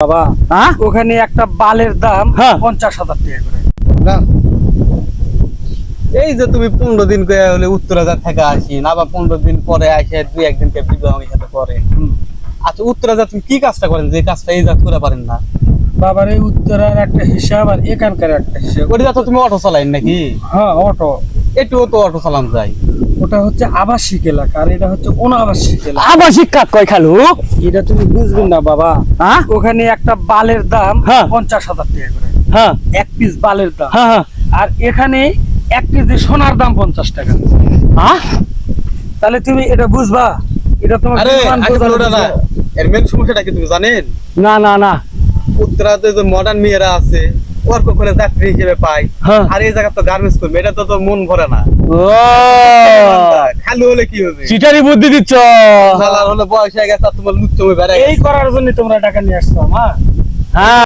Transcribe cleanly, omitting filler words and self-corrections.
বাবা হ্যাঁ ওখানে একটা বালের দাম হ্যাঁ। 50,000 টাকা করে। না এই যে তুমি 15 দিন করে হলে উত্তরাজার থেকে আসি না বা 15 দিন পরে আসে দুই একদিনকে বিবাহ আমার সাথে পরে। আচ্ছা উত্তরাজার তুমি কি কাজটা করেন যে কাজটা এই জাত করে পারেন না? বাবার এই উত্তরার একটা হিসাব আর এখানকার একটা হিসাব। ওটা তো তুমি অটো চালাইন নাকি? হ্যাঁ অটো। একটুও তো অটো চালান যায়। ওটা হচ্ছে আবাসিক এলাকা আর এটা হচ্ছে অনাবাসিক এলাকা। আবাসিক কাক কয় খালু এটা তুমি বুঝবেন না বাবা। হ্যাঁ ওখানে একটা বালের দাম হ্যাঁ। 50,000 টাকা করে, হ্যাঁ এক পিস বালের দাম। হ্যাঁ হ্যাঁ আর এখানে 1 কেজি সোনার দাম 50 টাকা। হ্যাঁ তাহলে তুমি এটা বুঝবা, এটা তোমার আরে বিমান আগে বোঝানো ওটা না, বুঝবা। এর মেন সমস্যাটা কি তুমি জানেন? না না না উত্তরাতে যে মডার্ন মেয়েরা আছে ওর কখনো যাত্রী হিসেবে পাই, হ্যাঁ। আর এই জায়গা তো গার্মেন্টস করবে, এটা তো তো মন ভরে না। ও খালি হলে কি হবে? চিটারি বুদ্ধি দিচ্ছ শালার হলে বয়স হয়ে গেছে আর তোমার লুচ্চমে বেড়ে এই করার জন্য তোমরা টাকা নিয়ে আসছো আমার। হ্যাঁ